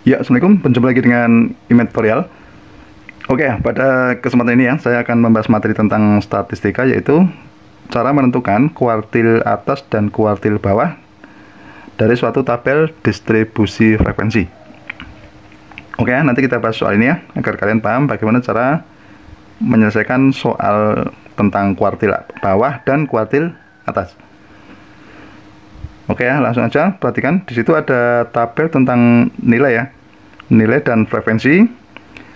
Ya, Assalamualaikum, berjumpa lagi dengan Imet Tutorial. Oke, pada kesempatan ini ya, saya akan membahas materi tentang statistika, yaitu cara menentukan kuartil atas dan kuartil bawah dari suatu tabel distribusi frekuensi. Oke, nanti kita bahas soal ini ya, agar kalian paham bagaimana cara menyelesaikan soal tentang kuartil bawah dan kuartil atas. Oke ya, langsung aja perhatikan. Di situ ada tabel tentang nilai ya, nilai dan frekuensi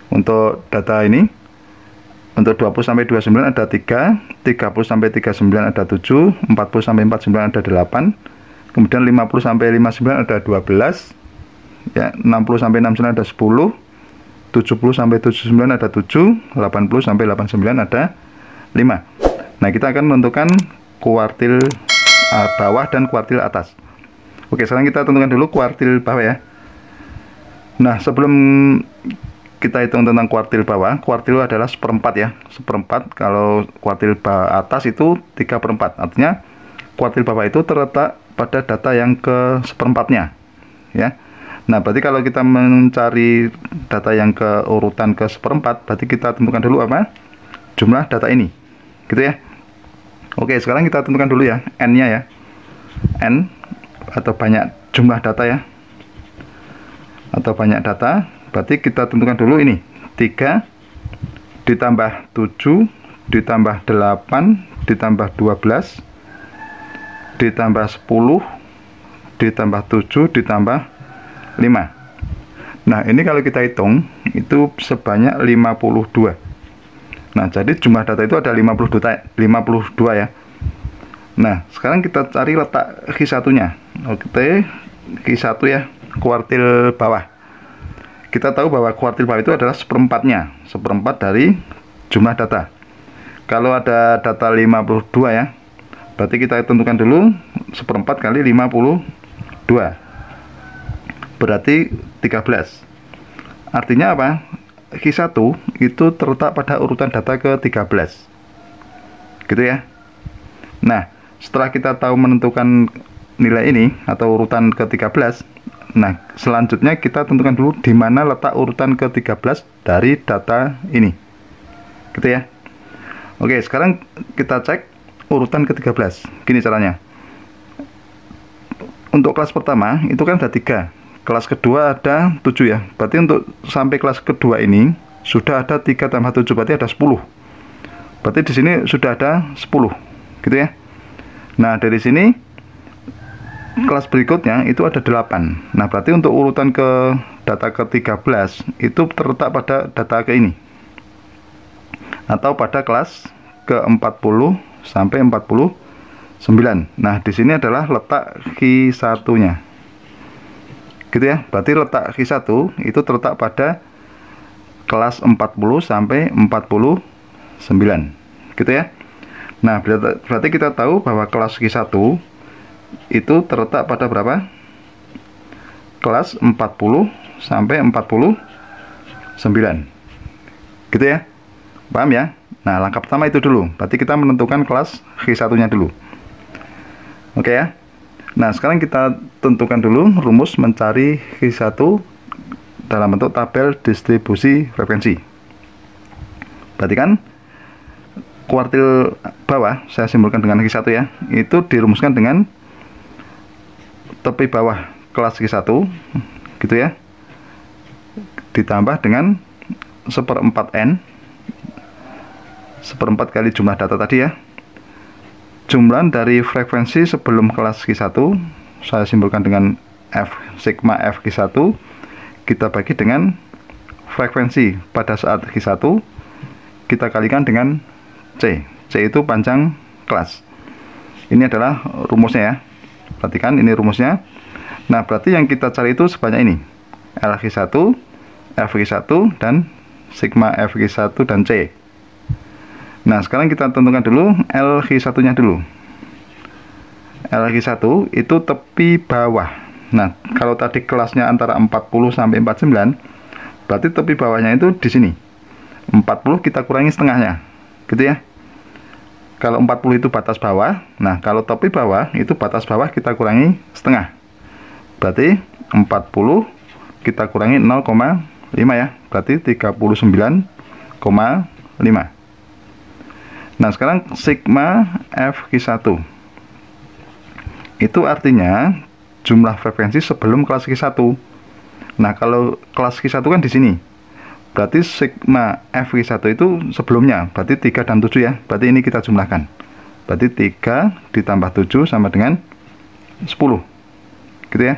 untuk data ini. Untuk 20 sampai 29 ada 3, 30 sampai 39 ada 7, 40 sampai 49 ada 8, kemudian 50 sampai 59 ada 12, ya, 60 sampai 69 ada 10, 70 sampai 79 ada 7, 80 sampai 89 ada 5. Nah, kita akan menentukan kuartil bawah dan kuartil atas. Oke, sekarang kita tentukan dulu kuartil bawah ya. Nah, sebelum kita hitung tentang kuartil bawah, kuartil adalah seperempat ya, seperempat. Kalau kuartil atas itu 3/4. Artinya kuartil bawah itu terletak pada data yang ke seperempatnya ya. Nah, berarti kalau kita mencari data yang ke urutan ke seperempat, berarti kita tentukan dulu apa? Jumlah data ini, gitu ya. Oke, sekarang kita tentukan dulu ya, N-nya ya. N atau banyak jumlah data ya. Atau banyak data, berarti kita tentukan dulu ini. 3 ditambah 7 ditambah 8 ditambah 12 ditambah 10 ditambah 7 ditambah 5. Nah, ini kalau kita hitung itu sebanyak 52. Nah, jadi jumlah data itu ada 52 ya. Nah, sekarang kita cari letak Q1-nya. Oke, Q1 ya, kuartil bawah. Kita tahu bahwa kuartil bawah itu adalah seperempatnya, seperempat dari jumlah data. Kalau ada data 52 ya, berarti kita tentukan dulu seperempat kali 52. Berarti 13. Artinya apa? Q1 itu terletak pada urutan data ke-13. Gitu ya. Nah, setelah kita tahu menentukan nilai ini atau urutan ke-13, nah, selanjutnya kita tentukan dulu di mana letak urutan ke-13 dari data ini. Gitu ya. Oke, sekarang kita cek urutan ke-13. Gini caranya. Untuk kelas pertama itu kan ada 3. Kelas kedua ada 7 ya. Berarti untuk sampai kelas kedua ini sudah ada 3 tambah 7, berarti ada 10. Berarti di sini sudah ada 10. Gitu ya. Nah, dari sini kelas berikutnya itu ada 8. Nah, berarti untuk urutan ke data ke-13 itu terletak pada data ke ini. Atau pada kelas ke-40 sampai 49. Nah, di sini adalah letak Q1-nya. Gitu ya. Berarti letak Q1 itu terletak pada kelas 40 sampai 49. Gitu ya. Nah, berarti kita tahu bahwa kelas Q1 itu terletak pada berapa? Kelas 40 sampai 49. Gitu ya. Paham ya? Nah, langkah pertama itu dulu. Berarti kita menentukan kelas Q1-nya dulu. Oke ya. Nah, sekarang kita tentukan dulu rumus mencari Q1 dalam bentuk tabel distribusi frekuensi. Perhatikan, kuartil bawah saya simbolkan dengan Q1 ya. Itu dirumuskan dengan tepi bawah kelas Q1 gitu ya. Ditambah dengan seperempat N, seperempat kali jumlah data tadi ya. Jumlah dari frekuensi sebelum kelas Q1 saya simbolkan dengan F, sigma F Q1, kita bagi dengan frekuensi pada saat Q1 kita kalikan dengan C. C itu panjang kelas. Ini adalah rumusnya ya. Perhatikan, ini rumusnya. Nah, berarti yang kita cari itu sebanyak ini. L Q1, F Q1, dan sigma F Q1 dan C. Nah, sekarang kita tentukan dulu LQ1-nya dulu. LQ1 itu tepi bawah. Nah, kalau tadi kelasnya antara 40 sampai 49, berarti tepi bawahnya itu di sini. 40 kita kurangi setengahnya. Gitu ya. Kalau 40 itu batas bawah, nah kalau tepi bawah itu batas bawah kita kurangi setengah. Berarti 40 kita kurangi 0,5 ya, berarti 39,5. Nah sekarang sigma Fq1 itu artinya jumlah frekuensi sebelum kelas Q1. Nah kalau kelas Q1 kan di sini, berarti sigma Fq1 itu sebelumnya, berarti 3 dan 7 ya, berarti ini kita jumlahkan, berarti 3 ditambah 7 sama dengan 10 gitu ya.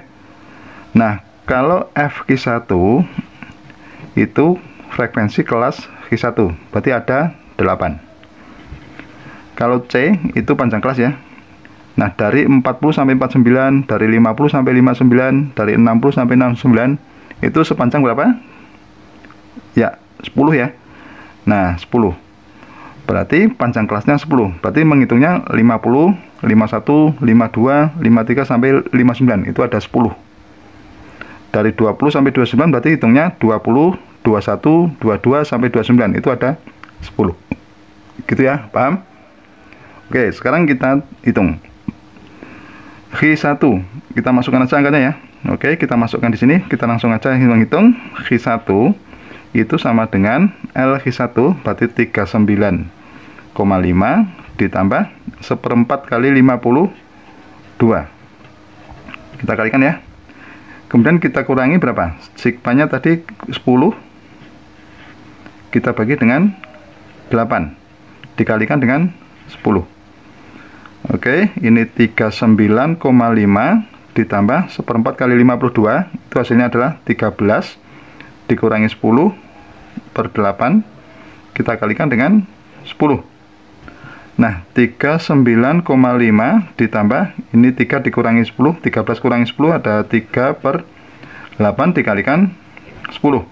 Nah kalau Fq1 itu frekuensi kelas Q1, berarti ada 8. Kalau C itu panjang kelas ya. Nah dari 40 sampai 49, dari 50 sampai 59, dari 60 sampai 69 itu sepanjang berapa? Ya 10 ya. Nah 10 berarti panjang kelasnya 10, berarti menghitungnya 50, 51, 52, 53 sampai 59 itu ada 10. Dari 20 sampai 29 berarti hitungnya 20, 21, 22 sampai 29 itu ada 10 gitu ya, paham? Oke sekarang kita hitung Q1, kita masukkan aja angkanya ya. Oke kita masukkan di sini, kita langsung aja menghitung Q1 itu sama dengan LQ1 berarti 39,5 ditambah 1/4 kali 52, kita kalikan ya. Kemudian kita kurangi berapa? Sigmanya tadi 10, kita bagi dengan 8 dikalikan dengan 10. Oke ini 39,5 ditambah 1/4 kali 52 itu hasilnya adalah 13 dikurangi 10 per 8 kita kalikan dengan 10. Nah 39,5 ditambah ini 3 dikurangi 10, 13 kurangi 10 ada 3 per 8 dikalikan 10.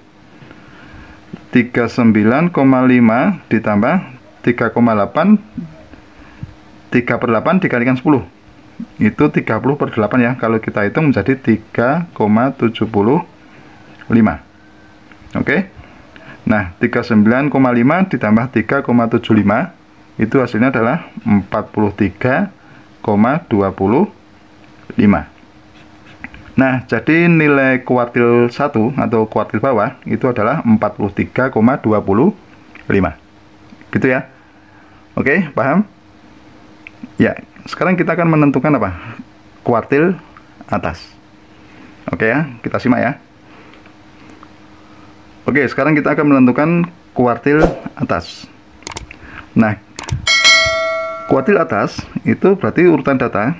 39,5 ditambah 3,8, 3 per 8 dikalikan 10 itu 30 per 8 ya, kalau kita hitung menjadi 3,75. Oke. Nah, 39,5 ditambah 3,75 itu hasilnya adalah 43,25. Nah, jadi nilai kuartil 1 atau kuartil bawah itu adalah 43,25. Gitu ya. Oke, paham? Ya, sekarang kita akan menentukan apa? Kuartil atas. Oke ya, kita simak ya. Oke, sekarang kita akan menentukan kuartil atas. Nah, kuartil atas itu berarti urutan data.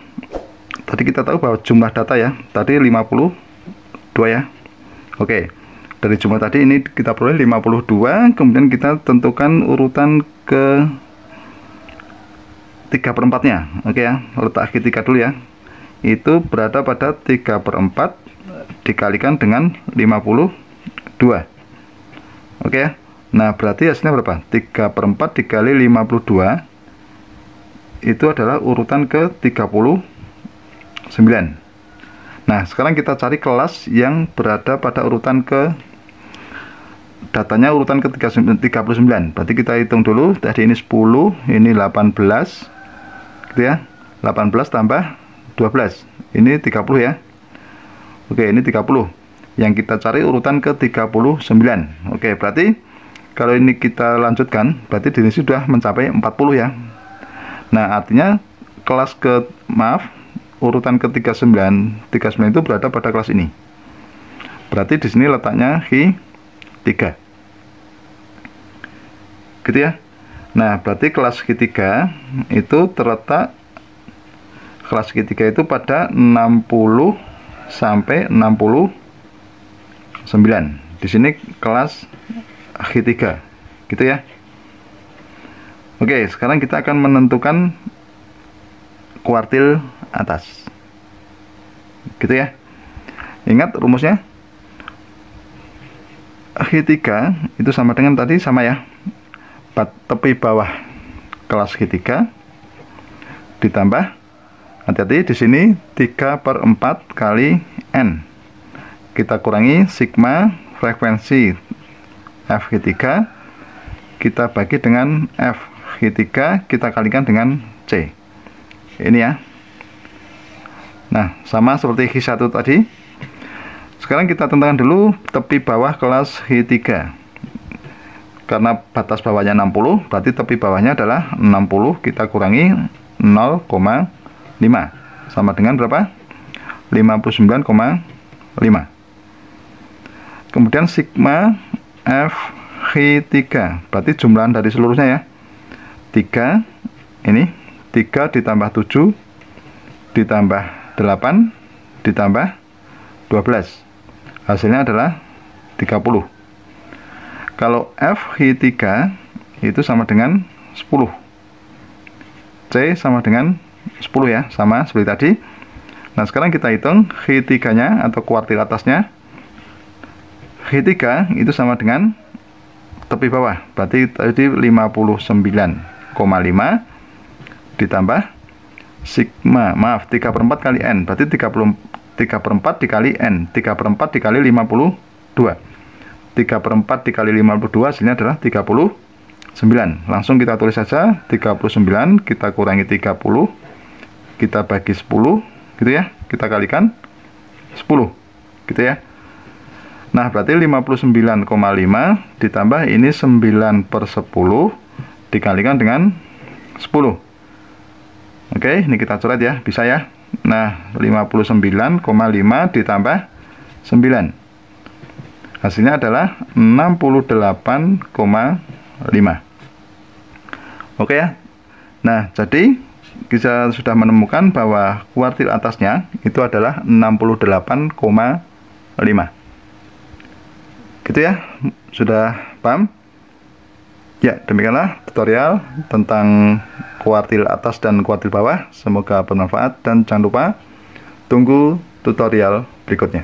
Tadi kita tahu bahwa jumlah data ya, tadi 52 ya. Oke, dari jumlah tadi ini kita peroleh 52, kemudian kita tentukan urutan ke 3/4-nya. Oke ya, letak Q3 dulu ya. Itu berada pada 3/4 dikalikan dengan 52. Oke ya. Nah berarti hasilnya berapa? 3/4 dikali 52 itu adalah urutan ke 39. Nah sekarang kita cari kelas yang berada pada urutan ke, datanya urutan ke 39. Berarti kita hitung dulu, tadi ini 10, ini 18 gitu ya. 18 tambah 12 ini 30 ya. Oke ini 30. Yang kita cari urutan ke 39. Oke, berarti kalau ini kita lanjutkan, berarti di sini sudah mencapai 40 ya. Nah, artinya kelas ke, urutan ke 39 itu berada pada kelas ini. Berarti di sini letaknya Q3. Gitu ya. Nah, berarti kelas Q3 itu terletak, kelas Q3 itu pada 60 sampai 69. Di sini kelas Q3 gitu ya. Oke, sekarang kita akan menentukan kuartil atas. Gitu ya. Ingat rumusnya. Q3 itu sama dengan tadi, sama ya. Tepi bawah kelas Q3 ditambah, hati-hati di sini 3/4 kali N. Kita kurangi sigma frekuensi Fq3, kita bagi dengan Fq3, kita kalikan dengan C. Ini ya. Nah, sama seperti Q1 tadi. Sekarang kita tentukan dulu tepi bawah kelas H3. Karena batas bawahnya 60, berarti tepi bawahnya adalah 60, kita kurangi 0,5 sama dengan berapa? 59,5. Kemudian sigma F H3, berarti jumlahan dari seluruhnya ya. 3 ini 3 ditambah 7 ditambah 8 ditambah 12, hasilnya adalah 30. Kalau F H3 itu sama dengan 10, C sama dengan 10 ya, sama seperti tadi. Nah sekarang kita hitung H3 nya atau kuartil atasnya. H3 itu sama dengan tepi bawah, berarti tadi 59,5 ditambah sigma, maaf 3/4 kali N, berarti 3/4 dikali N, 3/4 dikali 52, 3/4 dikali 52 hasilnya adalah 39. Langsung kita tulis saja 39, kita kurangi 30, kita bagi 10 gitu ya, kita kalikan 10 gitu ya. Nah berarti 59,5 ditambah ini 9/10 dikalikan dengan 10. Oke, ini kita coret ya, bisa ya. Nah 59,5 ditambah 9, hasilnya adalah 68,5. Oke ya. Nah jadi kita sudah menemukan bahwa kuartil atasnya itu adalah 68,5. Gitu ya, sudah paham? Ya, demikianlah tutorial tentang kuartil atas dan kuartil bawah. Semoga bermanfaat dan jangan lupa tunggu tutorial berikutnya.